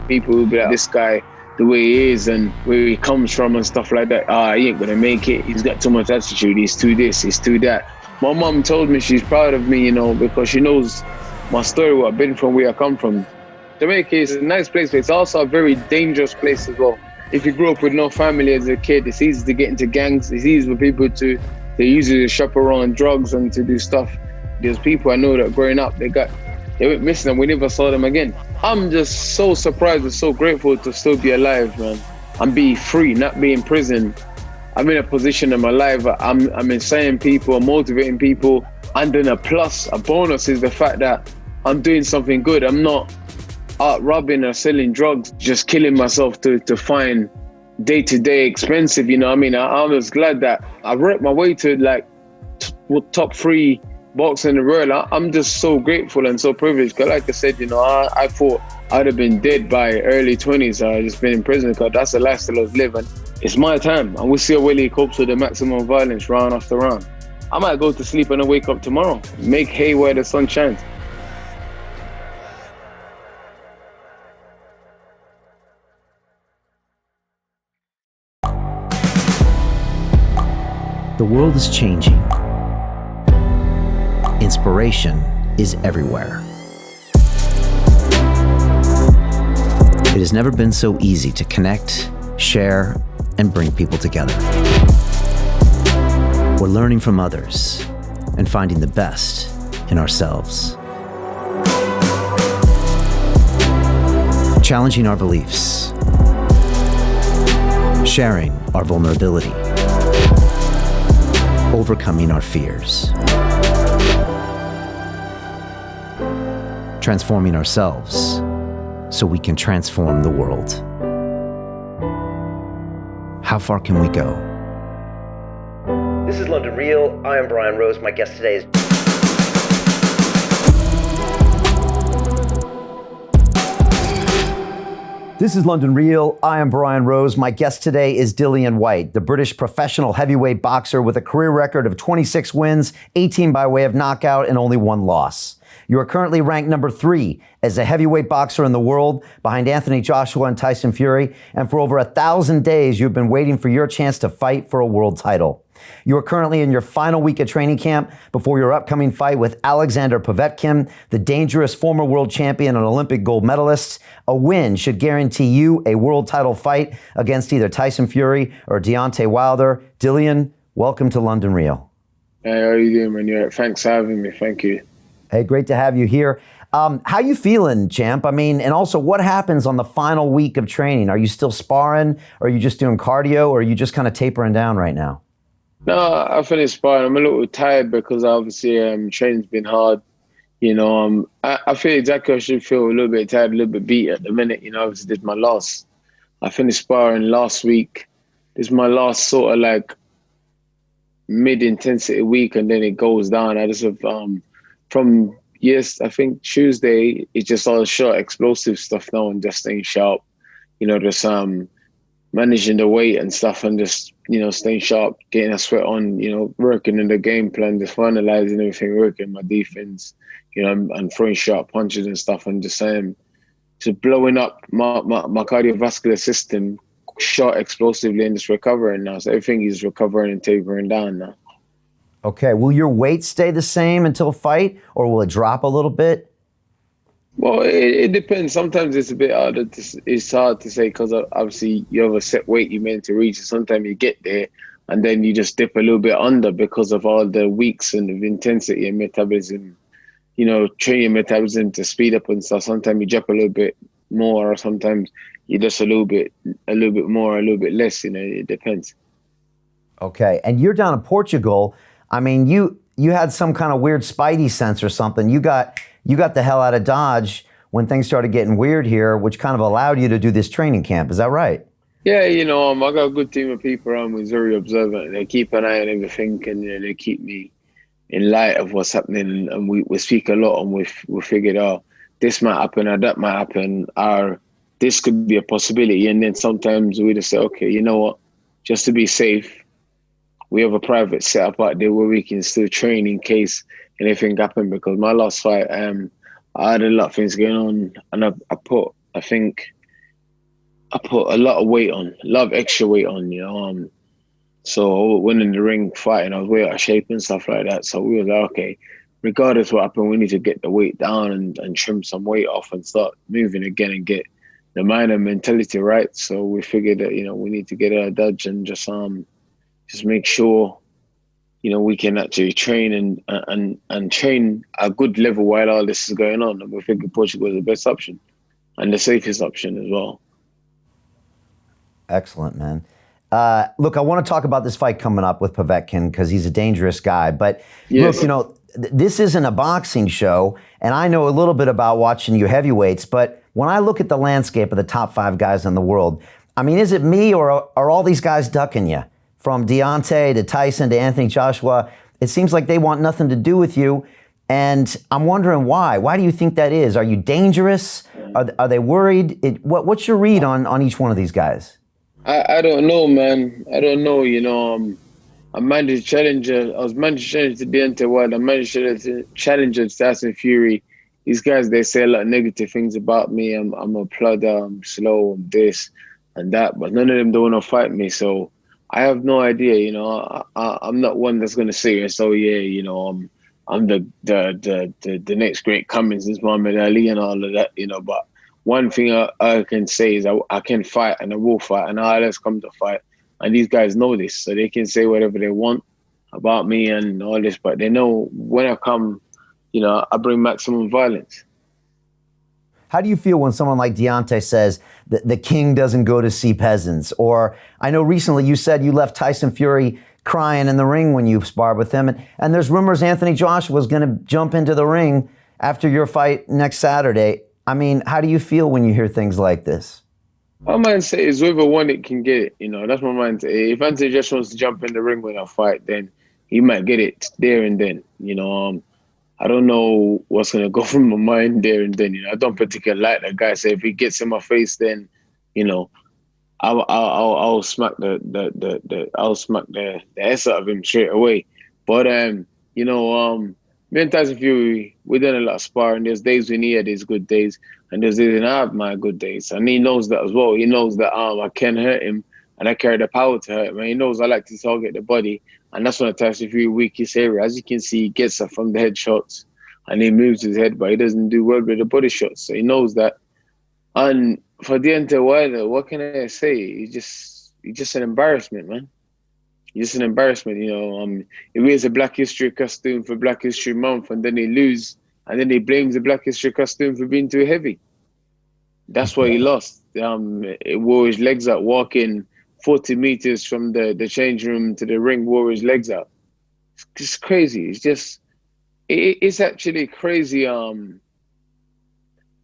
People will be like, this guy, the way he is and where he comes from and stuff like that, he ain't gonna make it. He's got too much attitude. He's too this, he's too that. My mom told me she's proud of me, because she knows my story, what I've been from, where I come from. Jamaica is a nice place, but it's also a very dangerous place as well. If you grew up with no family as a kid, it's easy to get into gangs. It's easy for people to usually shop around drugs and to do stuff. There's people I know that growing up, they went missing and we never saw them again. I'm just so surprised and so grateful to still be alive, man. And be free, not be in prison. I'm in a position in my life, I'm inspiring people, I'm motivating people. And then a bonus is the fact that I'm doing something good. I'm not out robbing or selling drugs, just killing myself to find day-to-day expensive, I was glad that I worked my way to top 3 boxer in the world. I'm just so grateful and so privileged. Because like I said, I thought I'd have been dead by early 20s. I just been in prison because that's the lifestyle I was living. It's my time, and we'll see how well he copes with the maximum violence round after round. I might go to sleep and I wake up tomorrow. Make hay where the sun shines. The world is changing. Inspiration is everywhere. It has never been so easy to connect, share, and bring people together. We're learning from others and finding the best in ourselves. Challenging our beliefs. Sharing our vulnerability. Overcoming our fears. Transforming ourselves so we can transform the world. How far can we go? This is London Real. I am Brian Rose. My guest today is... This is London Real. I am Brian Rose. My guest today is Dillian Whyte, the British professional heavyweight boxer with a career record of 26 wins, 18 by way of knockout, and only 1 loss. You are currently ranked number 3 as a heavyweight boxer in the world, behind Anthony Joshua and Tyson Fury, and for over 1,000 days, you've been waiting for your chance to fight for a world title. You are currently in your final week of training camp before your upcoming fight with Alexander Povetkin, the dangerous former world champion and Olympic gold medalist. A win should guarantee you a world title fight against either Tyson Fury or Deontay Wilder. Dillian, welcome to London Real. Hey, how are you doing, man? Yeah, thanks for having me. Thank you. Hey, great to have you here. How you feeling, champ? And also what happens on the final week of training? Are you still sparring? Or are you just doing cardio? Or are you just kind of tapering down right now? No, I finished sparring. I'm a little tired because obviously training's been hard. I feel exactly I should feel, a little bit tired, a little bit beat at the minute. Obviously this is my last. I finished sparring last week. This is my last sort of like mid-intensity week, and then it goes down. I just have from I think Tuesday, it's just all short explosive stuff now and just staying sharp. Just managing the weight and stuff and just, staying sharp, getting a sweat on, working in the game plan, just finalizing everything, working my defense, and throwing sharp punches and stuff, and just blowing up my cardiovascular system short explosively and just recovering now. So everything is recovering and tapering down now. Okay, will your weight stay the same until fight, or will it drop a little bit? Well, it depends. Sometimes it's a bit harder. It's hard to say because obviously you have a set weight you're meant to reach. Sometimes you get there and then you just dip a little bit under because of all the weeks and of intensity and metabolism. Train your metabolism to speed up and stuff. Sometimes you drop a little bit more, or sometimes you just a little bit more, a little bit less. It depends. Okay, and you're down in Portugal. You had some kind of weird spidey sense or something. You got the hell out of Dodge when things started getting weird here, which kind of allowed you to do this training camp. Is that right? Yeah, I got a good team of people around me who's very observant. They keep an eye on everything, and they keep me in light of what's happening. And we speak a lot, and we figured out this might happen or that might happen, or this could be a possibility. And then sometimes we just say, okay, you know what? Just to be safe, we have a private setup out there where we can still train in case anything happened. Because my last fight, I had a lot of things going on, and I put, I think, I put a lot of weight on, a lot of extra weight on, So when in the ring fighting, I was way out of shape and stuff like that. So we were like, okay, regardless what happened, we need to get the weight down and trim some weight off and start moving again and get the mind and mentality right. So we figured that, we need to get a Dutch and just make sure, we can actually train and train a good level while all this is going on. And we figured Portugal was the best option and the safest option as well. Excellent, man. Look, I want to talk about this fight coming up with Povetkin because he's a dangerous guy. But Yes. look, this isn't a boxing show, and I know a little bit about watching you heavyweights. But when I look at the landscape of the top 5 guys in the world, I mean, is it me or are all these guys ducking you? From Deontay to Tyson to Anthony Joshua, it seems like they want nothing to do with you. And I'm wondering why. Why do you think that is? Are you dangerous? Are they worried? What's your read on each one of these guys? I don't know, man. I don't know. I managed challenger. I was managed challenger to Dillian Whyte. I managed challenger to Tyson Fury. These guys, they say a lot of negative things about me. I'm a plodder. I'm slow. I'm this and that. But none of them don't want to fight me. So I have no idea. I'm not one that's gonna say, so yeah, I'm the next great Cummins, is Muhammad Ali and all of that. But one thing I can say is I can fight and I will fight and I'll always come to fight. And these guys know this, so they can say whatever they want about me and all this, but they know when I come, I bring maximum violence. How do you feel when someone like Deontay says that the king doesn't go to see peasants? Or I know recently you said you left Tyson Fury crying in the ring when you sparred with him. And there's rumors Anthony Joshua was going to jump into the ring after your fight next Saturday. I mean, how do you feel when you hear things like this? My mindset is whoever won it can get it. That's my mindset. If Anthony Joshua wants to jump in the ring when I fight, then he might get it there and then. I don't know what's gonna go through my mind there and then. I don't particularly like that guy. So if he gets in my face, then I'll smack I'll smack the ass out of him straight away. But me and Tyson Fury, we done a lot of sparring. There's days when he had his good days, and there's days when I have my good days, and he knows that as well. He knows that I can hurt him, and I carry the power to hurt him. And he knows I like to target the body, and that's one of Tyson Fury's weakest area. As you can see, he gets it from the head shots, and he moves his head, but he doesn't do well with the body shots. So he knows that. And for Dillian Whyte, what can I say? He's just an embarrassment, man. He's just an embarrassment, He wears a Black History costume for Black History Month, and then he loses, and then he blames the Black History costume for being too heavy. That's why he lost. It wore his legs out, walking 40 meters from the change room to the ring, wore his legs out. It's just crazy. It's actually crazy.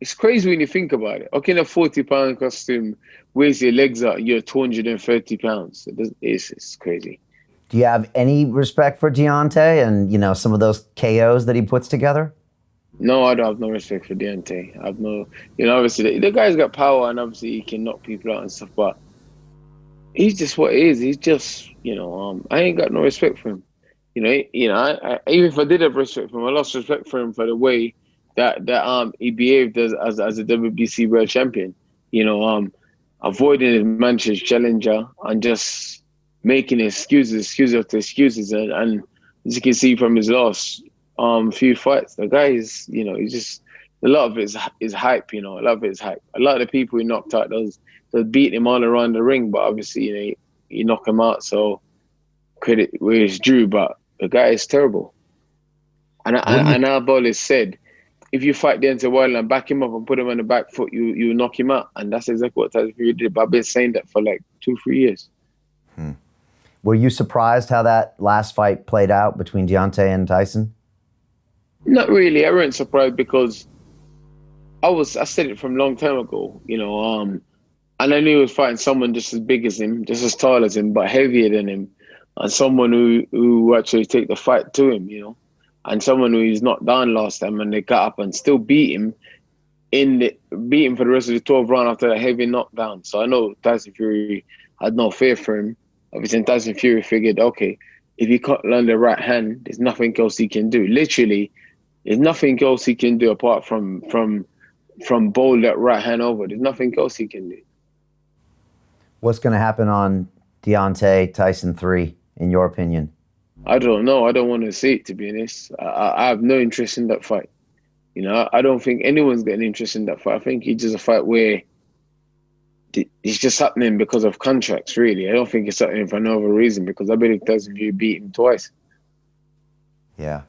It's crazy when you think about it. Okay, in a 40-pound costume, wears your legs out, you're 230 pounds. It's crazy. Do you have any respect for Deontay and, some of those KOs that he puts together? No, I don't have no respect for Deontay. I have no, obviously the guy's got power and obviously he can knock people out and stuff, but he's just what he is. He's just, I ain't got no respect for him. I even if I did have respect for him, I lost respect for him for the way that he behaved as a WBC world champion. Avoiding his Manchester challenger and just making excuses after excuses, and as you can see from his last few fights, the guy is, he's just, a lot of it is hype. A lot of it is hype. A lot of the people he knocked out, those beat him all around the ring, but obviously, he knocked him out. So credit where it's due, but the guy is terrible. And I've always said, if you fight Deontay Whyte and back him up and put him on the back foot, you knock him out. And that's exactly what Tyson Fury did. But I've been saying that for like 2-3 years. Were you surprised how that last fight played out between Deontay and Tyson? Not really. I wasn't surprised because I said it from a long time ago, and I knew he was fighting someone just as big as him, just as tall as him, but heavier than him, and someone who actually take the fight to him, and someone who he's knocked down last time, and they got up and still beat him for the rest of the 12th round after that heavy knockdown. So I know Tyson Fury had no fear for him. Obviously, Tyson Fury figured, okay, if he can't land the right hand, there's nothing else he can do. Literally, there's nothing else he can do apart from bowl that right hand over. There's nothing else he can do. What's going to happen on Deontay Tyson 3, in your opinion? I don't know. I don't want to see it, to be honest. I have no interest in that fight. I don't think anyone's got an interest in that fight. I think it's just a fight where it's just happening because of contracts, really. I don't think it's happening for no other reason, because I believe Tyson Fury beat him twice. Yeah.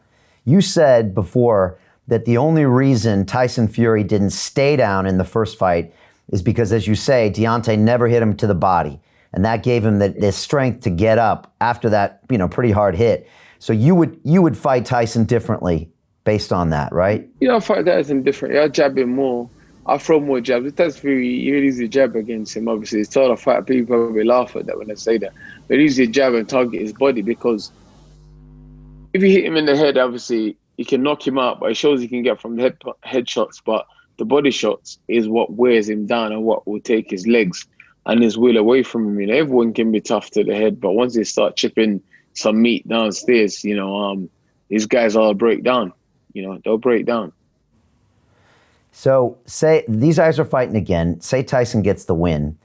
You said before that the only reason Tyson Fury didn't stay down in the first fight is because, as you say, Deontay never hit him to the body. And that gave him the strength to get up after that, pretty hard hit. So you would fight Tyson differently based on that, right? I fight Tyson differently. I jab him more. I throw more jabs. With Tyson Fury, you use the jab against him. Obviously, it's tough to fight. People probably laugh at that when I say that. But use the jab and target his body, because if you hit him in the head, obviously, you can knock him out, but it shows he can get from the head shots. But the body shots is what wears him down and what will take his legs and his will away from him. Everyone can be tough to the head, but once they start chipping some meat downstairs, these guys all break down. They'll break down. So say these guys are fighting again. Say Tyson gets the win.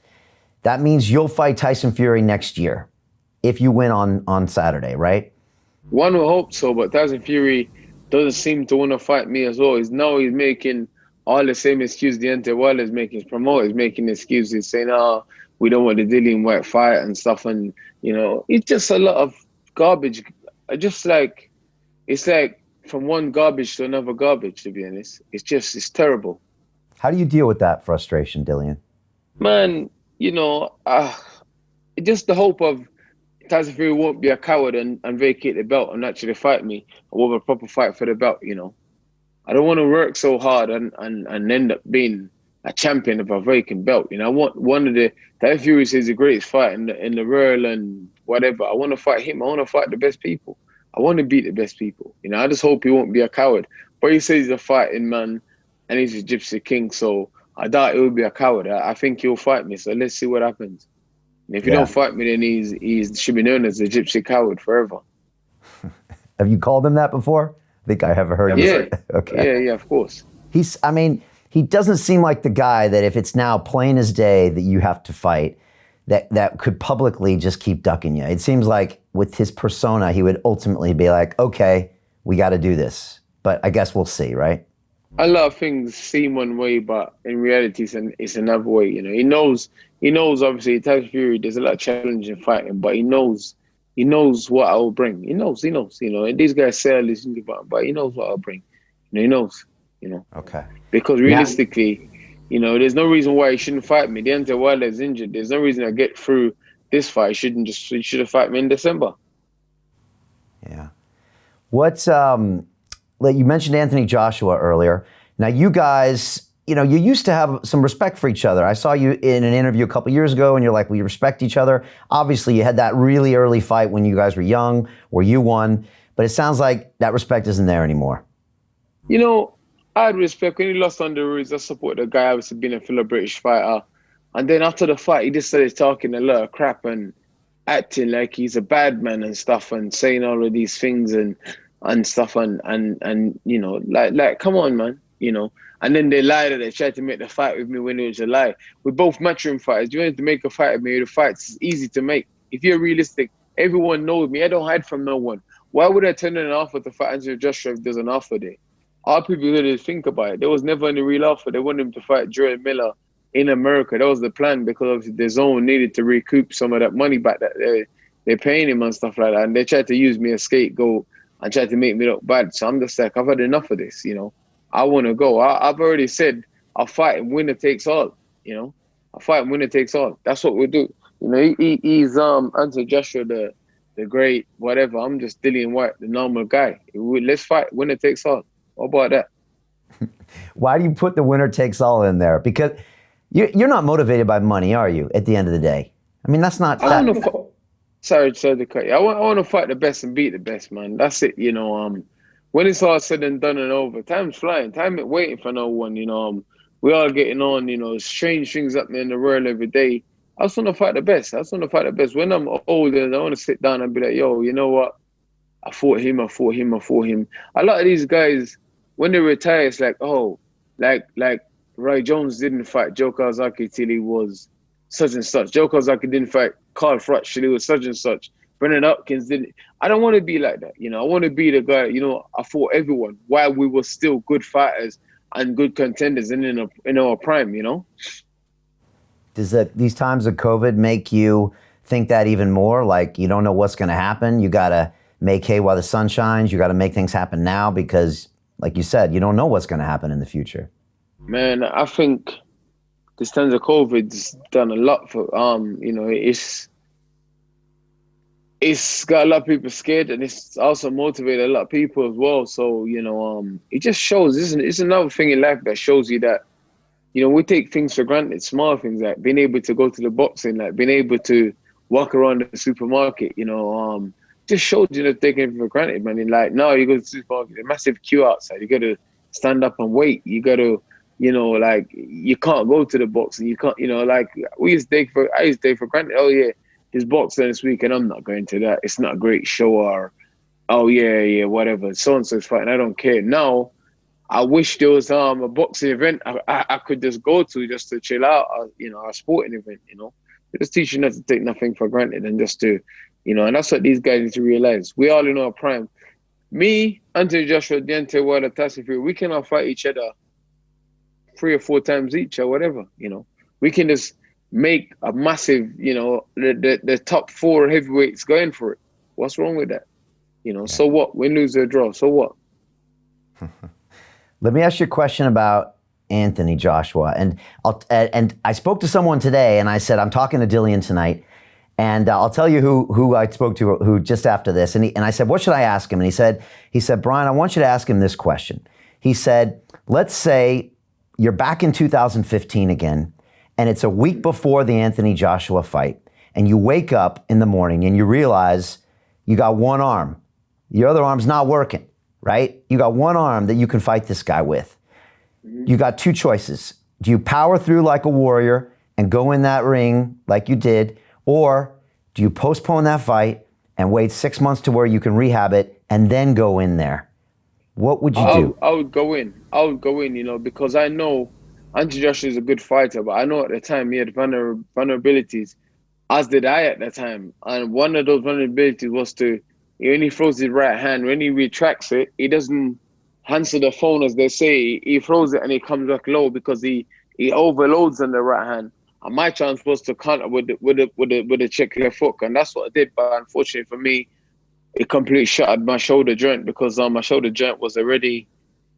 That means you'll fight Tyson Fury next year if you win on Saturday, right? One would hope so, but Tyson Fury doesn't seem to want to fight me as well. He's making all the same excuse Deontay Wilder is making. His promoter is making excuses, saying, we don't want the Dillian Whyte fight and stuff. And, it's just a lot of garbage. It's like from one garbage to another garbage, to be honest. It's terrible. How do you deal with that frustration, Dillian? Man, just the hope of Tyson Fury won't be a coward and vacate the belt and actually fight me, or have a proper fight for the belt, I don't want to work so hard and end up being a champion of a vacant belt. I want one of the Tyson Fury is the greatest fight in the world and whatever. I want to fight him. I want to fight the best people. I want to beat the best people. I just hope he won't be a coward. But he says he's a fighting man and he's a Gypsy King, so I doubt he will be a coward. I think he'll fight me. So let's see what happens. And if he don't fight me, then he should be known as a Gypsy Coward forever. Have you called him that before? I think I have heard you say. Okay. Yeah, of course. He doesn't seem like the guy that if it's now plain as day that you have to fight, that could publicly just keep ducking you. It seems like with his persona, he would ultimately be like, okay, we got to do this. But I guess we'll see, right? A lot of things seem one way, but in reality, it's another way. He knows obviously, Tyson Fury, there's a lot of challenge in fighting, but he knows what I will bring. He knows, and these guys say all this, but he knows what I'll bring. He knows, Okay. Because realistically, there's no reason why he shouldn't fight me. Deontay Wilder is injured. There's no reason I get through this fight. He should have fought me in December. Yeah. What's you mentioned Anthony Joshua earlier. Now you guys, you used to have some respect for each other. I saw you in an interview a couple years ago and you're like, we respect each other. Obviously you had that really early fight when you guys were young where you won, but it sounds like that respect isn't there anymore. I had respect when he lost on the rules. I support the guy, obviously being a fellow British fighter. And then after the fight, he just started talking a lot of crap and acting like he's a bad man and stuff and saying all of these things and stuff and like come on, man, And then they lied that they tried to make the fight with me when it was a lie. We're both matchroom fighters. You wanted to make a fight with me, the fight's easy to make. If you're realistic, everyone knows me. I don't hide from no one. Why would I turn an offer to fight Anthony Joshua if there's an offer there? All people really think about it. There was never any real offer. They wanted him to fight Jordan Miller in America. That was the plan, because obviously the zone needed to recoup some of that money back that they're paying him and stuff like that. And they tried to use me as scapegoat and tried to make me look bad. So I'm just like, I've had enough of this, I want to go. I've already said I'll fight and winner takes all, I'll fight and winner takes all. That's what we do. He's Anthony Joshua, the great whatever. I'm just Dillian Whyte, the normal guy. Let's fight, winner takes all. What about that? Why do you put the winner takes all in there? Because you're not motivated by money, are you, at the end of the day? I mean, that's not... Sorry to cut you. I want to fight the best and beat the best, man. That's it, When it's all said and done and over, time's flying. Time ain't waiting for no one, We all getting on, strange things happening in the world every day. I just want to fight the best. When I'm older, I want to sit down and be like, yo, you know what? I fought him. A lot of these guys, when they retire, it's like, oh, like Roy Jones didn't fight Joe Kawasaki till he was such and such. Joe Kozaki didn't fight Carl Froch, it was such and such. Brendan Hopkins didn't. I don't want to be like that. I want to be the guy, I fought everyone while we were still good fighters and good contenders and in our prime, Does these times of COVID make you think that even more? Like, you don't know what's going to happen. You got to make hay while the sun shines. You got to make things happen now because, like you said, you don't know what's going to happen in the future. Man, I think this times of COVID's done a lot for, it's got a lot of people scared, and it's also motivated a lot of people as well. So, it just shows, it's another thing in life that shows you that, we take things for granted, small things like being able to go to the boxing, like being able to walk around the supermarket, just shows taking it for granted, man. And like now you go to the supermarket, a massive queue outside, you got to stand up and wait. You got to, like you can't go to the boxing. You can't, like I used to take for granted. Oh yeah, there's boxing this week and I'm not going to that. It's not a great show or, oh yeah, whatever. So-and-so's fighting, I don't care. Now, I wish there was a boxing event I could just go to just to chill out, a sporting event, Just teaching us to take nothing for granted and just to, and that's what these guys need to realize. We all in our prime. Me, Anthony Joshua, Deontay Wilder, Tyson Fury, we cannot fight each other 3 or 4 times each or whatever, We can just make a massive, the top 4 heavyweights going for it. What's wrong with that? So what? Win, lose, or draw. So what? Let me ask you a question about Anthony Joshua. And I spoke to someone today, and I said, I'm talking to Dillian tonight, and I'll tell you who I spoke to who just after this. And I said, what should I ask him? And he said, Brian, I want you to ask him this question. He said, let's say you're back in 2015 again, and it's a week before the Anthony Joshua fight, and you wake up in the morning and you realize you got one arm. Your other arm's not working. Right? You got one arm that you can fight this guy with. You got 2 choices. Do you power through like a warrior and go in that ring like you did, or do you postpone that fight and wait 6 months to where you can rehab it and then go in there? What would you do? I would go in. Because I know Anthony Joshua is a good fighter, but I know at the time he had vulnerabilities, as did I at the time. And one of those vulnerabilities was when he throws his right hand, when he retracts it, he doesn't answer the phone, as they say. He throws it and he comes back low because he overloads on the right hand. And my chance was to counter with a check left hook, and that's what I did. But unfortunately for me, it completely shattered my shoulder joint because my shoulder joint was already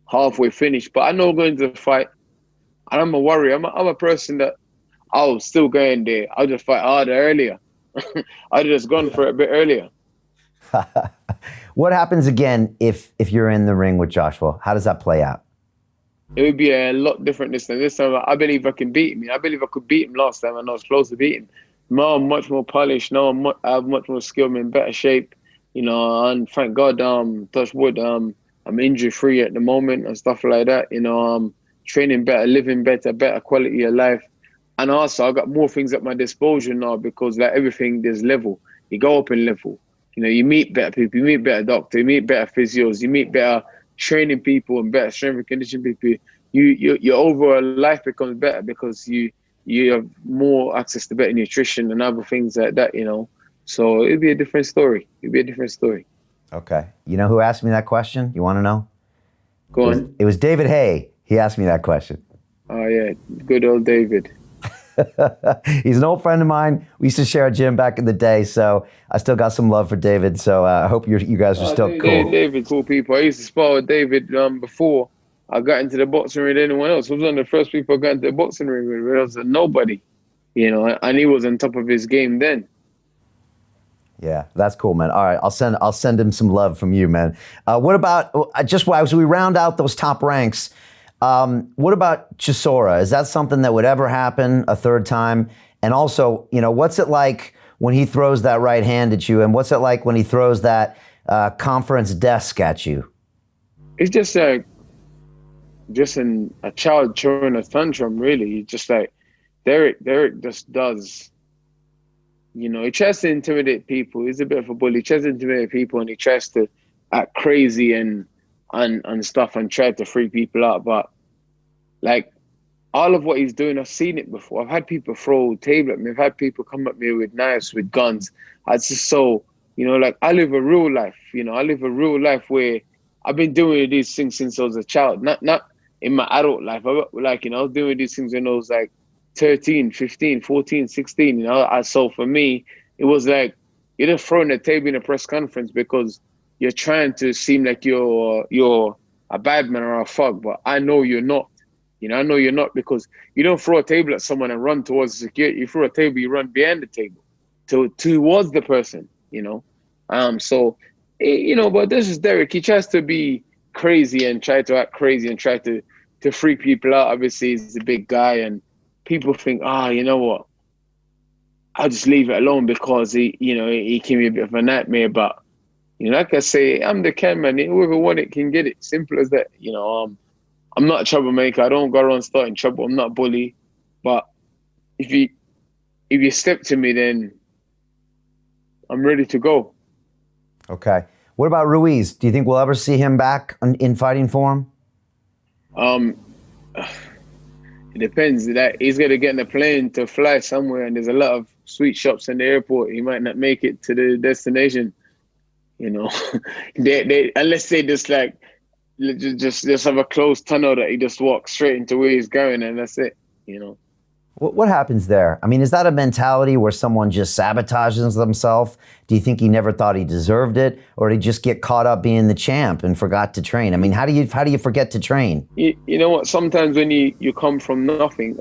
halfway finished. But I know going to the fight, and I'm a warrior. I'm a person that I'll still go in there. I'll just fight harder earlier. I'd just gone for it a bit earlier. What happens again if you're in the ring with Joshua? How does that play out? It would be a lot different this time. This time, I believe I can beat him. I believe I could beat him last time, and I was close to beating him. Now I'm much more polished. Now I have much more skill. I'm in better shape, and thank God, touch wood, I'm injury-free at the moment and stuff like that. I'm training better, living better quality of life. And also, I got more things at my disposal now because like everything, there's level. You go up in level. You meet better people, you meet better doctors, you meet better physios, you meet better training people and better strength and conditioning people. Your overall life becomes better because you have more access to better nutrition and other things like that, So it'd be a different story. Okay. You know who asked me that question? You want to know? Go on. It was David Hay. He asked me that question. Oh, yeah. Good old David. He's an old friend of mine. We used to share a gym back in the day, so I still got some love for David. So I hope you guys are still cool. David's cool people. I used to spar with David before I got into the boxing ring with anyone else. He was one of the first people I got into the boxing ring with. I was a nobody, and he was on top of his game then. Yeah, that's cool, man. All right, I'll send him some love from you, man. What about just as we round out those top ranks? What about Chisora? Is that something that would ever happen a third time? And also, what's it like when he throws that right hand at you? And what's it like when he throws that conference desk at you? It's just a child throwing a tantrum, really. Just like Derek just does. He tries to intimidate people. He's a bit of a bully. He tries to intimidate people and he tries to act crazy and stuff and try to free people out. But like all of what he's doing, I've seen it before. I've had people throw table at me. I've had people come at me with knives, with guns. I just so, like I live a real life. I live a real life where I've been doing these things since I was a child. Not in my adult life. I was doing these things when I was like 13, 15, 14, 16. So for me, it was like you're just throwing a table in a press conference because you're trying to seem like you're a bad man or a fuck, but I know you're not. I know you're not, because you don't throw a table at someone and run towards the security. You throw a table, you run behind the table towards the person, but this is Derek. He tries to be crazy and try to act crazy and try to freak people out. Obviously, he's a big guy and people think, you know what? I'll just leave it alone because he can be a bit of a nightmare. But, like I say, I'm the cameraman. Whoever want it can get it. Simple as that. I'm not a troublemaker. I don't go around starting trouble. I'm not a bully. But if you step to me, then I'm ready to go. Okay. What about Ruiz? Do you think we'll ever see him back in fighting form? It depends. That he's gonna get in a plane to fly somewhere, and there's a lot of sweet shops in the airport. He might not make it to the destination. They unless they just have a closed tunnel that he just walks straight into where he's going, and that's it. What happens there? I mean, is that a mentality where someone just sabotages themselves? Do you think he never thought he deserved it, or did he just get caught up being the champ and forgot to train? I mean, how do you forget to train? You know what? Sometimes when you come from nothing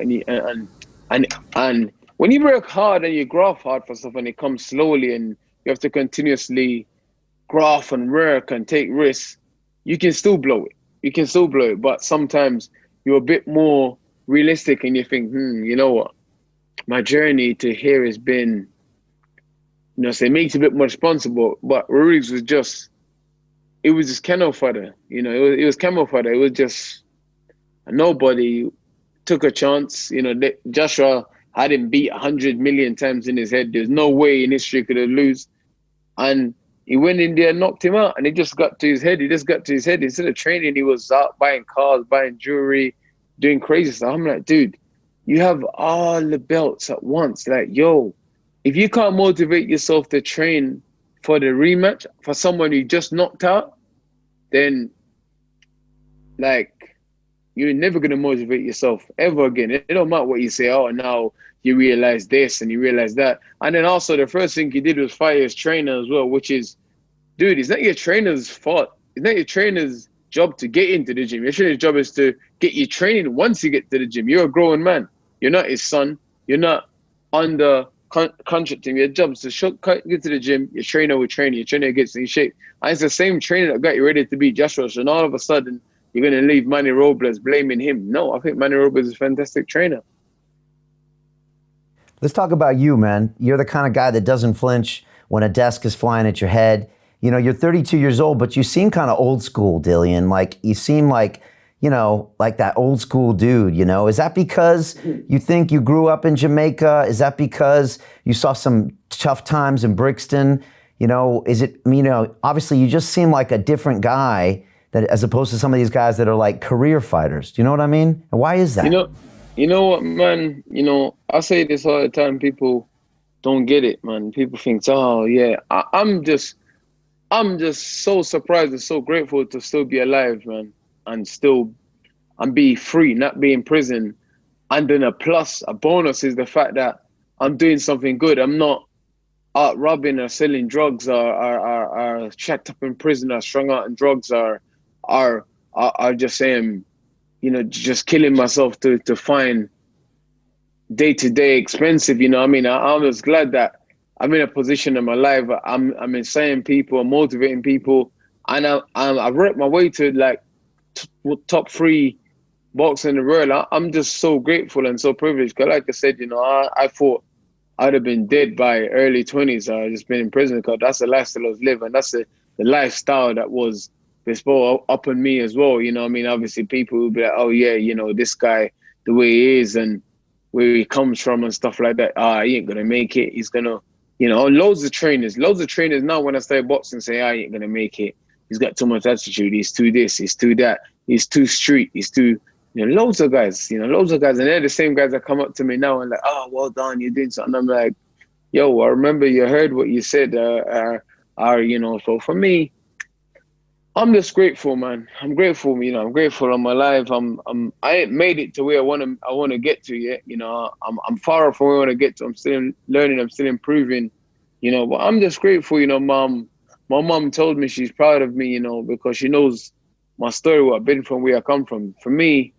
and when you work hard and you graft hard for stuff and it comes slowly and you have to continuously graft and work and take risks, you can still blow it. But sometimes you're a bit more realistic and you think, you know what? My journey to here has been, so it makes you a bit more responsible. But Ruiz was just kennel fodder. It was kennel fodder. It was just nobody took a chance. Joshua had him beat 100 million times in his head. There's no way in history could have lose. And he went in there and knocked him out, and it just got to his head. Instead of training, he was out buying cars, buying jewelry, doing crazy stuff. I'm like, dude, you have all the belts at once. Like, yo, if you can't motivate yourself to train for the rematch for someone you just knocked out, then you're never going to motivate yourself ever again. It don't matter what you say. Oh, now you realize this and you realize that. And then also the first thing he did was fire his trainer as well, which is, dude, it's not your trainer's fault. It's not your trainer's job to get into the gym. Your trainer's job is to get you training once you get to the gym. You're a grown man. You're not his son. You're not under contract him. Your job is to get to the gym. Your trainer will train you. Your trainer gets in shape. And it's the same trainer that got you ready to beat Joshua. So all of a sudden, you're going to leave Manny Robles blaming him. No, I think Manny Robles is a fantastic trainer. Let's talk about you, man. You're the kind of guy that doesn't flinch when a desk is flying at your head. You're 32 years old, but you seem kind of old school, Dillian. Like, you seem like, like that old school dude, Is that because you think you grew up in Jamaica? Is that because you saw some tough times in Brixton? Is it, obviously you just seem like a different guy that as opposed to some of these guys that are like career fighters. Do you know what I mean? And why is that? You know what, man? I say this all the time. People don't get it, man. People think, oh yeah, I'm just so surprised and so grateful to still be alive, man, and be free, not be in prison. And then a bonus is the fact that I'm doing something good. I'm not out robbing or selling drugs or checked up in prison or strung out in drugs or just saying, just killing myself to find day-to-day expensive. I was glad that I'm in a position in my life. I'm inspiring people, I'm motivating people, and I've worked my way to top 3 boxers in the world. I'm just so grateful and so privileged. Because like I said, I thought I'd have been dead by early 20s. I just been in prison because that's the lifestyle I was living. That's the lifestyle that was bestowed upon me as well. Obviously people will be like, oh yeah, this guy, the way he is and where he comes from and stuff like that. He ain't gonna make it. He's gonna, loads of trainers now when I started boxing say, he ain't gonna make it. He's got too much attitude. He's too this, he's too that. He's too street. He's too, loads of guys, and they're the same guys that come up to me now and like, oh, well done, you're doing something. I'm like, yo, I remember you heard what you said, so for me, I'm just grateful, man. I'm grateful, I'm grateful on my life. I ain't made it to where I want to get to yet. I'm far from where I want to get to. I'm still learning, I'm still improving, but I'm just grateful, my mom told me she's proud of me, because she knows my story, what I've been from, where I come from. For me,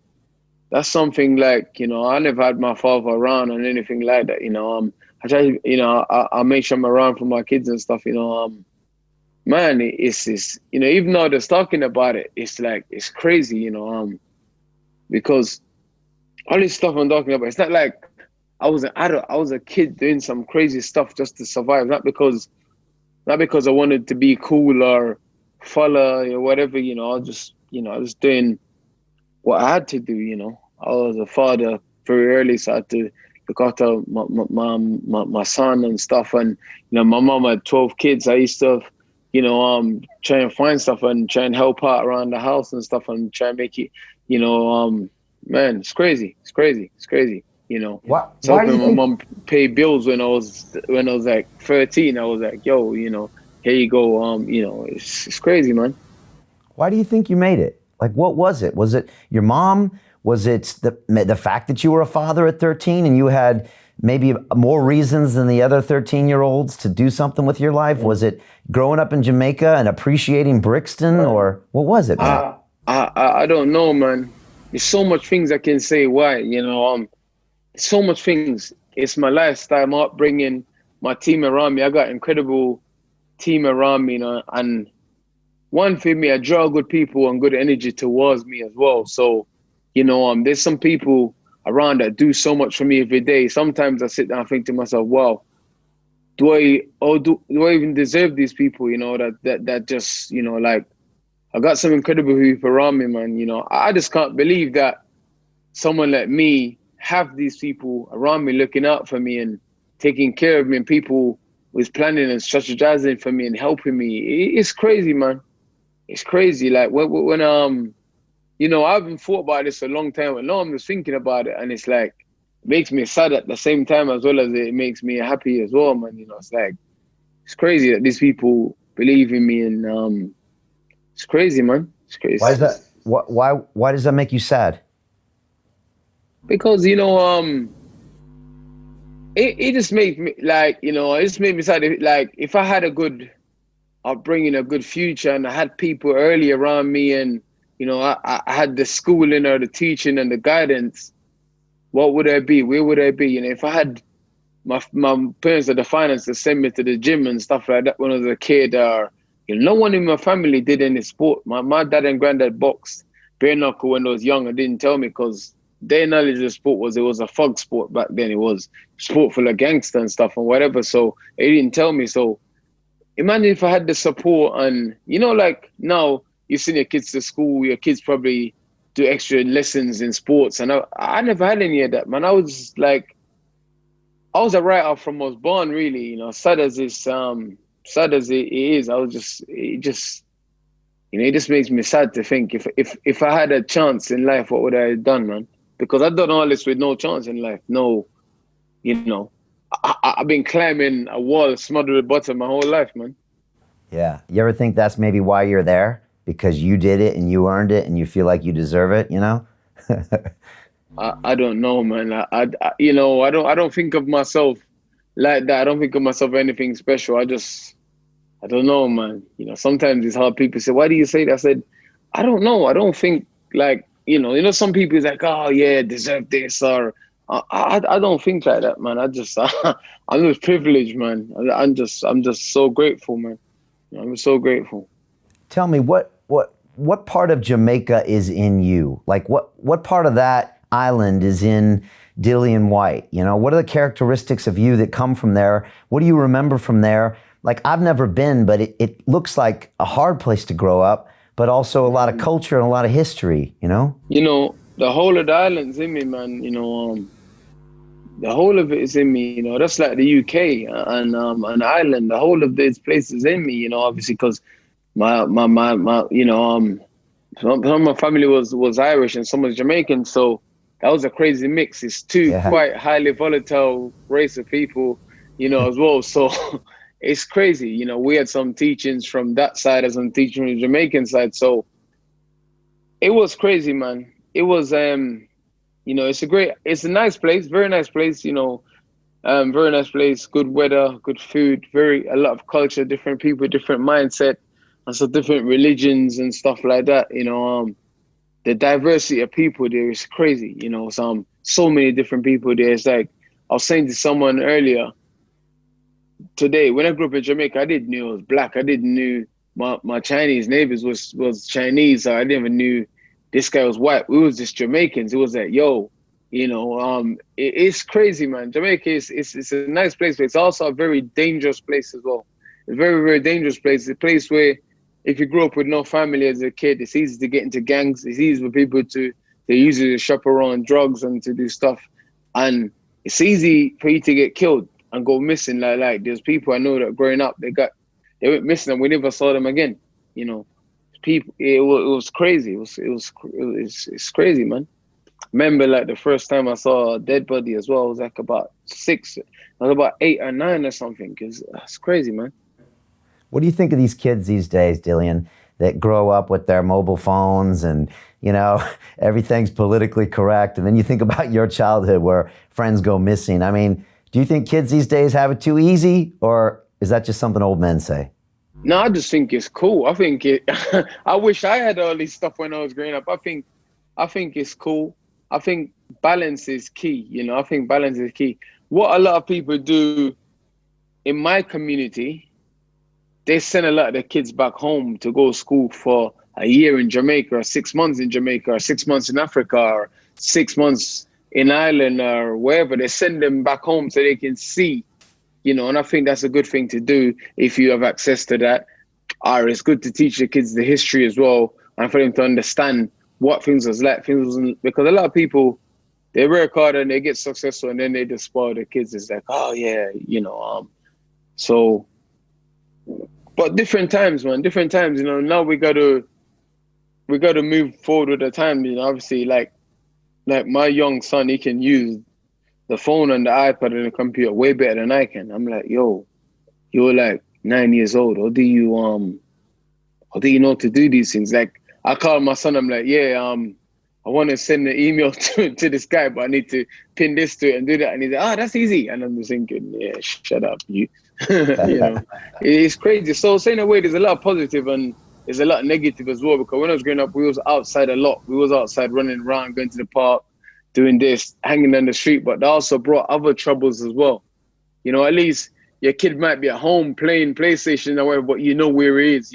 that's something like, I never had my father around and anything like that, I try, I make sure I'm around for my kids and stuff, man, it's even though they're talking about it, it's like, it's crazy, because all this stuff I'm talking about, it's not like I was an adult, I was a kid doing some crazy stuff just to survive, not because I wanted to be cool or follow or whatever, I was doing what I had to do, I was a father very early, so I had to look after my son and stuff. And, my mom had 12 kids. I used to, try and find stuff and try and help out around the house and stuff and try and make it, man, it's crazy. It's crazy. It's crazy. Why So do you helping my think? mom pay bills when I was like 13. I was like, yo, here you go. It's crazy, man. Why do you think you made it? Like, what was it? Was it your mom? Was it the fact that you were a father at 13 and you had maybe more reasons than the other 13-year-olds to do something with your life? Was it growing up in Jamaica and appreciating Brixton, or what was it, man? I don't know, man. There's so much things I can say why, so much things. It's my lifestyle, my upbringing, my team around me. I got incredible team around me, and one thing, me, I draw good people and good energy towards me as well. So, there's some people around that do so much for me every day. Sometimes I sit down and think to myself, wow, do I even deserve these people? That just, like, I got some incredible people around me, man. I just can't believe that someone like me have these people around me looking out for me and taking care of me, and people was planning and strategizing for me and helping me. It's crazy, man. It's crazy. Like when I haven't thought about this a long time, and now I'm just thinking about it, and it's like, it makes me sad at the same time as well as it makes me happy as well, man. It's like, it's crazy that these people believe in me, and it's crazy, man. It's Why is crazy. that? Why does that make you sad? Because it just made me like, it just made me sad. Like, if I had a good upbringing, a good future, and I had people early around me, and I had the schooling or the teaching and the guidance, what would I be? Where would I be? If I had my parents had the finance to send me to the gym and stuff like that when I was a kid, or no one in my family did any sport. My dad and granddad boxed bare knuckle when I was young. I didn't tell me because their knowledge of sport was, it was a thug sport back then. It was sport full of gangster and stuff and whatever. So they didn't tell me. So imagine if I had the support, and like now you send your kids to school, your kids probably do extra lessons in sports, and I never had any of that, man. I was like, I was a writer from I was born, really. Sad as it is, it just makes me sad to think, if I had a chance in life, what would I have done, man? Because I've done all this with no chance in life. No, I've been climbing a wall smothered with butter my whole life, man. Yeah. You ever think that's maybe why you're there? Because you did it and you earned it and you feel like you deserve it, I don't know, man. I don't think of myself like that. I don't think of myself anything special. I don't know, man. Sometimes it's hard. People say, why do you say that? I said, I don't know. I don't think like, some people is like, oh yeah, deserve this, or I don't think like that, man. I'm just privileged, man. I'm just so grateful, man. I'm so grateful. Tell me what part of Jamaica is in you? Like what part of that island is in Dillian Whyte? What are the characteristics of you that come from there? What do you remember from there? Like, I've never been, but it looks like a hard place to grow up, but also a lot of culture and a lot of history, The whole of the island's in me, man. The whole of it is in me, that's like the UK and Ireland. The whole of this place is in me, obviously, because my some of my family was Irish and some was Jamaican, so that was a crazy mix. It's two Yeah. quite highly volatile race of people, as well. So it's crazy. We had some teachings from that side and some teachings from the Jamaican side. So it was crazy, man. It was it's a nice place, very nice place, very nice place, good weather, good food, a lot of culture, different people, different mindset, and so different religions and stuff like that. The diversity of people there is crazy. So many different people there. It's like I was saying to someone earlier today, when I grew up in Jamaica, I didn't know I was black. I didn't know my Chinese neighbors was Chinese. So I didn't even knew this guy was white. We was just Jamaicans. It was like, yo, it's crazy, man. Jamaica it's a nice place, but it's also a very dangerous place as well. It's a very, very dangerous place. It's a place where if you grew up with no family as a kid, it's easy to get into gangs. It's easy for people they usually shop around drugs and to do stuff. And it's easy for you to get killed and go missing. Like there's people I know that growing up, they went missing and we never saw them again. People, it was crazy. It's crazy, man. Remember, like the first time I saw a dead body as well, I was like about 8 or 9 or something. That's crazy, man. What do you think of these kids these days, Dillian, that grow up with their mobile phones and, everything's politically correct? And then you think about your childhood where friends go missing. I mean, do you think kids these days have it too easy, or is that just something old men say? No, I just think it's cool. I think I wish I had all this stuff when I was growing up. I think it's cool. I think balance is key. I think balance is key. What a lot of people do in my community, they send a lot of their kids back home to go to school for a year in Jamaica, or 6 months in Jamaica, or 6 months in Africa, or 6 months in Ireland, or wherever. They send them back home so they can see, and I think that's a good thing to do if you have access to that. Or it's good to teach the kids the history as well, and for them to understand what things was like. Because a lot of people, they work hard and they get successful and then they just spoil the kids. It's like, oh yeah, so, but different times, man, different times, now we got to move forward with the time, obviously, like my young son, he can use the phone and the iPad and the computer way better than I can. I'm like, yo, you're like 9 years old. How do you know to do these things? Like, I call my son, I'm like, yeah, I want to send an email to this guy, but I need to pin this to it and do that. And he's like, that's easy. And I'm just thinking, yeah, shut up, you. It's crazy. So saying a way, there's a lot of positive and there's a lot of negative as well, because when I was growing up, we was outside a lot. We was outside running around, going to the park, doing this, hanging on the street, but that also brought other troubles as well. At least your kid might be at home playing PlayStation or whatever, but you know where he is.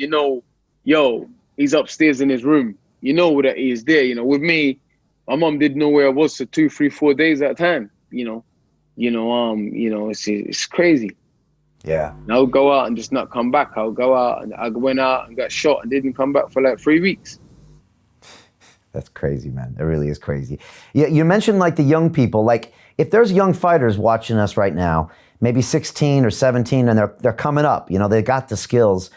Yo, he's upstairs in his room. You know that he is there. With me, my mom didn't know where I was for 2, 3, 4 days at a time. It's crazy. Yeah. And I'll go out and just not come back. I'll go out and I went out and got shot and didn't come back for like 3 weeks. That's crazy, man. It really is crazy. Yeah, you mentioned like the young people. Like, if there's young fighters watching us right now, maybe 16 or 17, and they're coming up, they got the skills.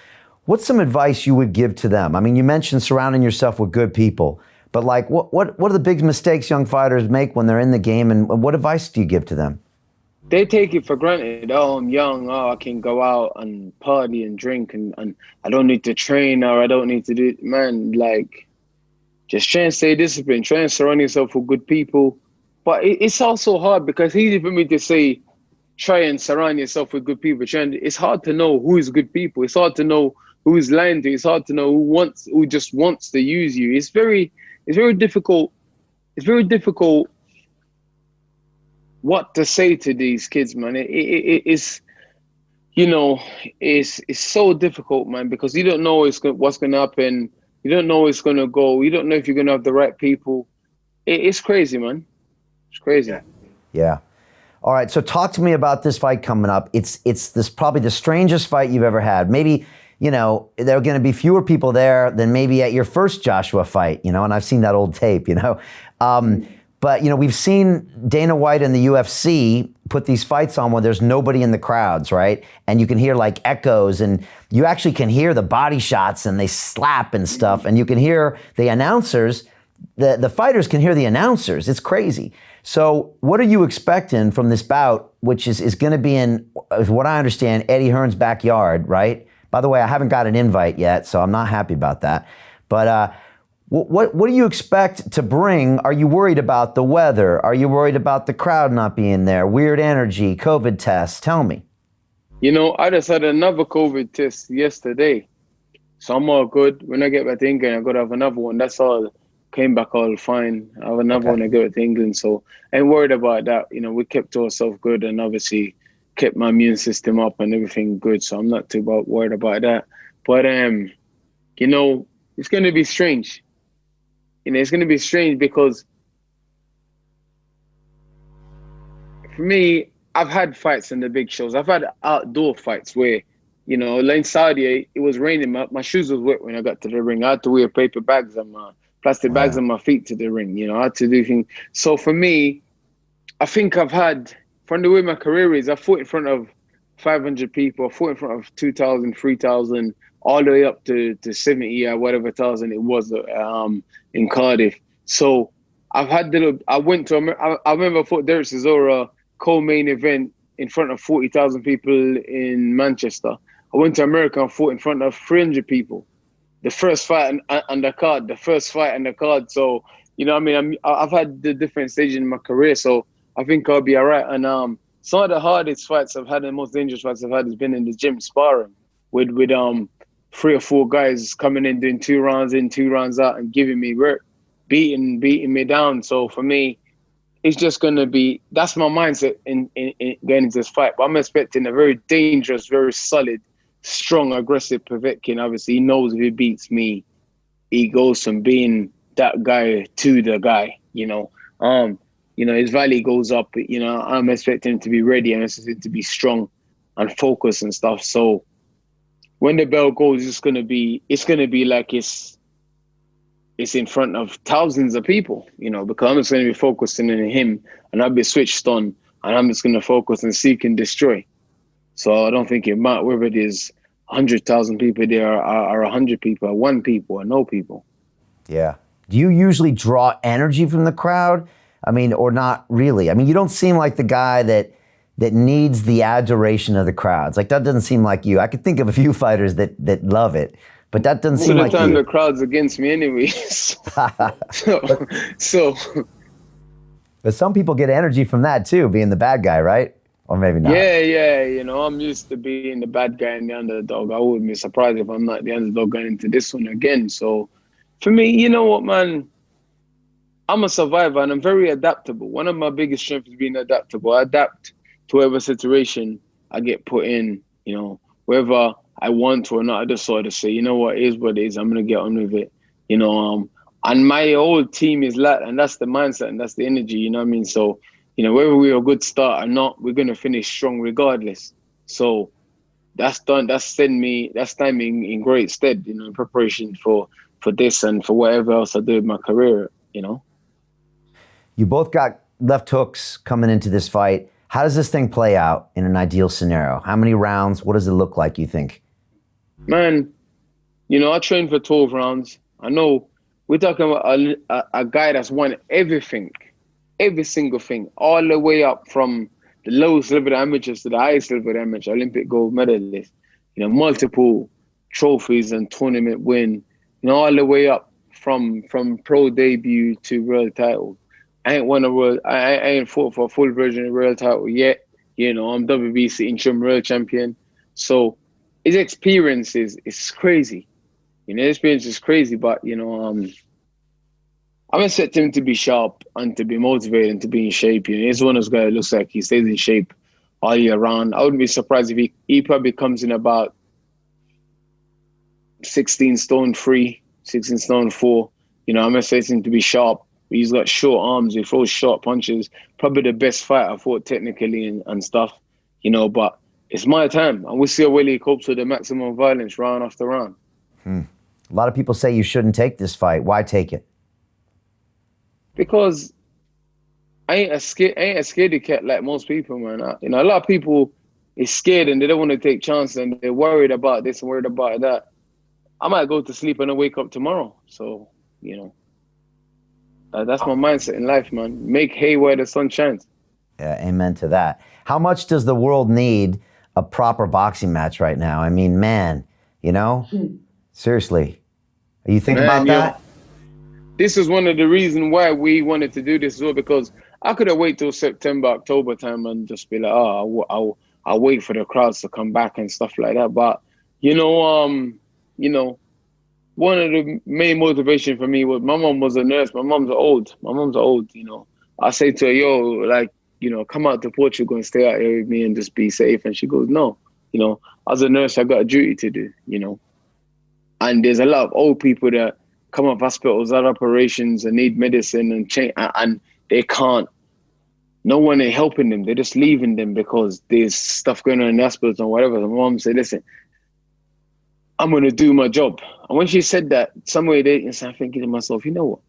What's some advice you would give to them? I mean, you mentioned surrounding yourself with good people, but like, what are the big mistakes young fighters make when they're in the game, and what advice do you give to them? They take it for granted. Oh, I'm young. Oh, I can go out and party and drink, and I don't need to train, or I don't need to do. Man, like, just try and stay disciplined. Try and surround yourself with good people. But it's also hard because it's easy for me to say, try and surround yourself with good people. It's hard to know who is good people. It's hard to know who is lying to you. It's hard to know who just wants to use you. It's very difficult. It's very difficult what to say to these kids, man. It's so difficult, man, because you don't know what's going to happen. You don't know where it's going to go. You don't know if you're going to have the right people. It's crazy, man. It's crazy. Yeah. All right. So talk to me about this fight coming up. It's this probably the strangest fight you've ever had. Maybe, there are going to be fewer people there than maybe at your first Joshua fight, and I've seen that old tape, But, we've seen Dana White and the UFC put these fights on where there's nobody in the crowds, right? And you can hear like echoes, and you actually can hear the body shots, and they slap and stuff. And you can hear the announcers, the fighters can hear the announcers. It's crazy. So what are you expecting from this bout, which is going to be in, what I understand, Eddie Hearn's backyard, right? By the way, I haven't got an invite yet, so I'm not happy about that. But what do you expect to bring? Are you worried about the weather? Are you worried about the crowd not being there? Weird energy, COVID tests? Tell me. I just had another COVID test yesterday. So I'm all good. When I get back to England, I got to have another one. That's all. Came back all fine. I have another one I go to England. So I ain't worried about that. We kept ourselves good and obviously kept my immune system up and everything good. So I'm not too worried about that. But, it's going to be strange. It's going to be strange because for me, I've had fights in the big shows. I've had outdoor fights where, like in Saudi, it was raining. My shoes was wet when I got to the ring. I had to wear paper bags and plastic bags on my feet to the ring. I had to do things. So for me, I think I've had, from the way my career is, I fought in front of 500 people. I fought in front of 2,000, 3,000, all the way up to 70 or whatever thousand it was in Cardiff. So I've had I remember I fought Derek Chisora co-main event in front of 40,000 people in Manchester. I went to America and fought in front of 300 people. The first fight on the card. So, I've had the different stages in my career. So I think I'll be all right. And some of the hardest fights I've had, the most dangerous fights I've had has been in the gym sparring with 3 or 4 guys coming in, doing 2 rounds in, 2 rounds out and giving me work, beating me down. So for me, it's just going to be, that's my mindset in going into this fight. But I'm expecting a very dangerous, very solid, strong, aggressive Povetkin. Obviously, he knows if he beats me, he goes from being that guy to the guy, his value goes up. I'm expecting him to be ready. I'm expecting him to be strong and focused and stuff. So when the bell goes, it's gonna be like it's in front of thousands of people, because I'm just gonna be focusing on him and I'll be switched on and I'm just gonna focus and seek and destroy. So I don't think it matters whether it is 100,000 people there or 100 people or 1 people or no people. Yeah. Do you usually draw energy from the crowd? Or not really? You don't seem like the guy that needs the adoration of the crowds. Like, that doesn't seem like you. I could think of a few fighters that love it, but that doesn't seem like you. All the time the crowd's against me anyway. so. But some people get energy from that too, being the bad guy, right? Or maybe not. Yeah. I'm used to being the bad guy and the underdog. I wouldn't be surprised if I'm not the underdog going into this one again. So for me, you know what, man? I'm a survivor and I'm very adaptable. One of my biggest strengths is being adaptable. I adapt to whatever situation I get put in, whether I want to or not. I just sort of say, you know what, it is what it is. I'm going to get on with it, and my whole team is like, and that's the mindset and that's the energy, So, whether we're a good start or not, we're going to finish strong regardless. So that's done. That's standing me in great stead, in preparation for this and for whatever else I do in my career, You both got left hooks coming into this fight. How does this thing play out in an ideal scenario? How many rounds? What does it look like, you think? Man, I trained for 12 rounds. I know we're talking about a guy that's won everything, every single thing, all the way up from the lowest level amateurs to the highest level amateur, Olympic gold medalist, multiple trophies and tournament win, all the way up from pro debut to world title. I ain't fought for a full version of world title yet. I'm WBC interim world champion. So his experience is crazy. His experience is crazy, but I'm expecting him to be sharp and to be motivated and to be in shape. He's one of those guys that looks like he stays in shape all year round. I wouldn't be surprised if he probably comes in about 16 stone 3, 16 stone 4. I'm expecting him to be sharp. He's got short arms. He throws short punches. Probably the best fight I fought technically and stuff, but it's my time. And we'll see how well he copes with the maximum violence round after round. A lot of people say you shouldn't take this fight. Why take it? Because I ain't a scaredy cat like most people, man. You know, a lot of people is scared and they don't want to take chances and they're worried about this and worried about that. I might go to sleep and I wake up tomorrow. So, you know, that's my mindset in life, man. Make hay where the sun shines. Yeah, amen to that. How much does the world need a proper boxing match right now? I mean, man, you know, seriously. Are you thinking about that? This is one of the reasons why we wanted to do this as well, because I could have waited till September, October time and just be like, oh, I'll wait for the crowds to come back and stuff like that. But, you know, one of the main motivation for me was my mom was a nurse. My mom's old, you know. I say to her, yo, like, you know, come out to Portugal and stay out here with me and just be safe. And she goes, no, you know, as a nurse, I got a duty to do, you know. And there's a lot of old people that come up hospitals, have operations and need medicine and change, and they can't, no one is helping them. They're just leaving them because there's stuff going on in the hospitals and whatever. And my mom said, listen, I'm going to do my job. And when she said that, somewhere there, I'm thinking to myself, you know what?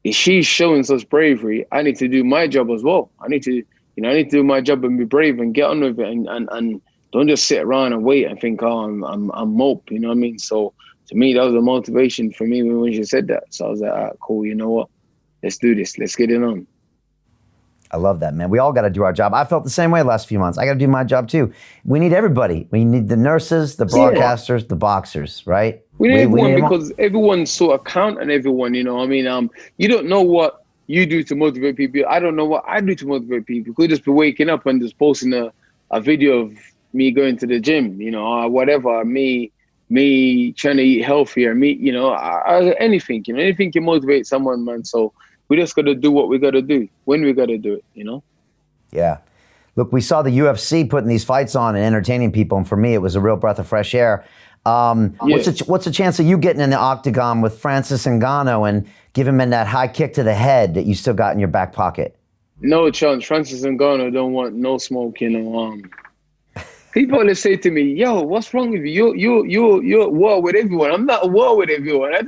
If she's showing such bravery, I need to do my job as well. I need to do my job and be brave and get on with it and don't just sit around and wait and think, oh, I'm mope, you know what I mean? So to me, that was a motivation for me when she said that. So I was like, all right, cool, you know what? Let's do this. Let's get it on. I love that, man. We all got to do our job. I felt the same way the last few months. I got to do my job too. We need everybody. We need the nurses, the broadcasters, the boxers, right? We need everyone because everyone's so account and everyone, you know. I mean, you don't know what you do to motivate people. I don't know what I do to motivate people. Could just be waking up and just posting a video of me going to the gym, you know, or whatever. Me trying to eat healthier. Me, you know, anything. You know, anything can motivate someone, man. So we just got to do what we got to do when we got to do it, you know? Yeah. Look, we saw the UFC putting these fights on and entertaining people, and for me, it was a real breath of fresh air. What's the chance of you getting in the octagon with Francis Ngannou and give him that high kick to the head that you still got in your back pocket? No chance. Francis Ngannou don't want no smoke, you know. People always say to me, yo, what's wrong with you? You're at war with everyone. I'm not at war with everyone. I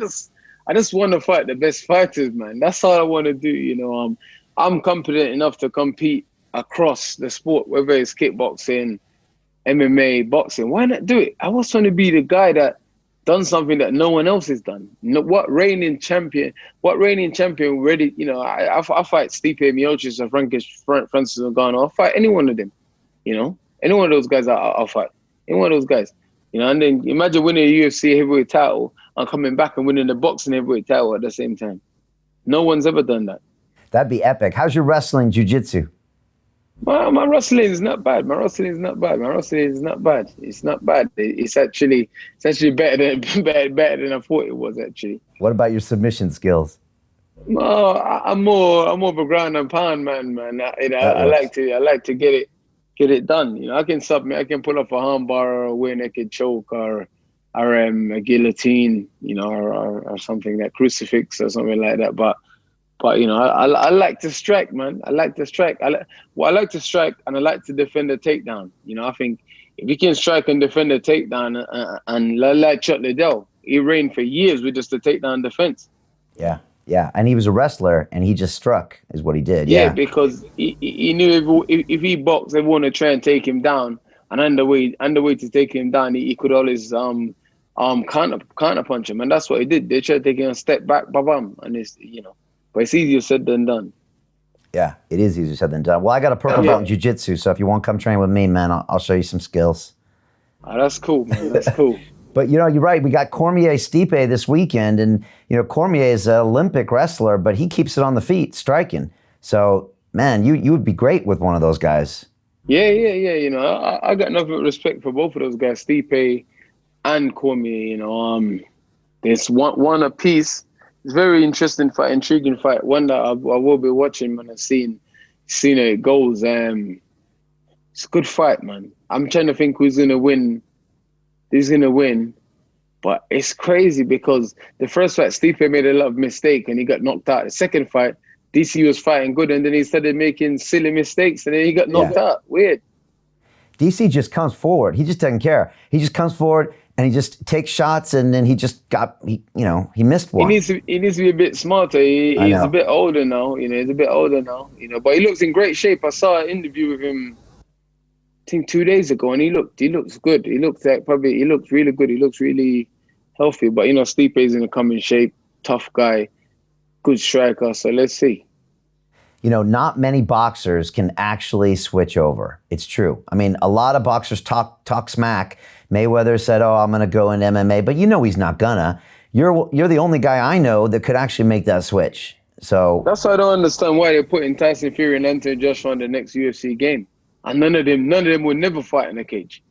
just want to fight the best fighters, man. That's all I want to do, you know. I'm confident enough to compete across the sport, whether it's kickboxing, MMA, boxing. Why not do it? I was trying to be the guy that done something that no one else has done. What reigning champion ready, you know, I fight Stipe Miocic or Francis Ngannou. I'll fight any one of them, you know. Any one of those guys, I'll fight. Any one of those guys. You know, and then imagine winning a UFC heavyweight title and coming back and winning the boxing heavyweight title at the same time. No one's ever done that. That'd be epic. How's your wrestling, jiu-jitsu? My wrestling is not bad. It's not bad. It's actually better than I thought it was, actually. What about your submission skills? I'm more of a ground and pound man. I like to get it done. You know, I can submit, I can pull off a arm bar or a rear naked choke or a guillotine, you know, or something, that crucifix or something like that. But you know, I like to strike, man. I like to strike. I like to strike and I like to defend a takedown. You know, I think if you can strike and defend a takedown and like Chuck Liddell, he reigned for years with just a takedown defense. Yeah, and he was a wrestler, and he just struck, is what he did. Yeah, because he knew if he boxed, everyone would try and take him down, and underway to take him down, he could always counter punch him, and that's what he did. They tried to take him a step back, bam, and it's, you know, but it's easier said than done. Yeah, it is easier said than done. Well, I got a purple belt in jiu-jitsu, so if you want to come train with me, man, I'll show you some skills. Oh, that's cool, man. That's cool. But, you know, you're right. We got Cormier-Stipe this weekend, and, you know, Cormier is an Olympic wrestler, but he keeps it on the feet, striking. So, man, you would be great with one of those guys. Yeah. You know, I got nothing but respect for both of those guys, Stipe and Cormier. You know, there's one apiece. It's a very interesting fight, intriguing fight. One that I will be watching when I've seen how it goes. It's a good fight, man. I'm trying to think who's gonna win. But it's crazy because the first fight, Stipe made a lot of mistakes and he got knocked out. The second fight, DC was fighting good and then he started making silly mistakes and then he got knocked out. Weird. DC just comes forward. He just doesn't care. He just comes forward and he just takes shots, and then he just he missed one. He needs to be a bit smarter. He's a bit older now, he's a bit older now, but he looks in great shape. I saw an interview with him, I think 2 days ago, and he looks good. He looks really good. He looks really healthy. But Stipe's gonna come in shape, tough guy, good striker. So let's see. Not many boxers can actually switch over. It's true. I mean, a lot of boxers talk smack. Mayweather said, "Oh, I'm gonna go into MMA," but he's not gonna. You're the only guy I know that could actually make that switch. So that's why I don't understand why they're putting Tyson Fury and Anthony Joshua on the next UFC game. And none of them would never fight in a cage.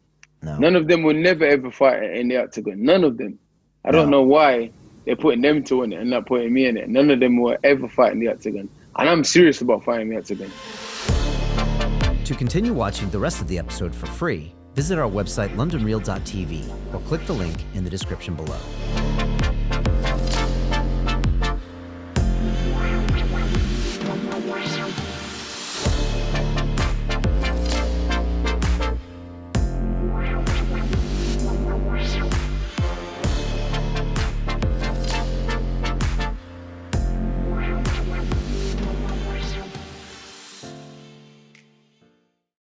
No. None of them would never ever fight in the octagon. None of them. I don't know why they're putting them two in it and not putting me in it. None of them will ever fight in the octagon. And I'm serious about fighting the octagon. To continue watching the rest of the episode for free, visit our website londonreal.tv or click the link in the description below.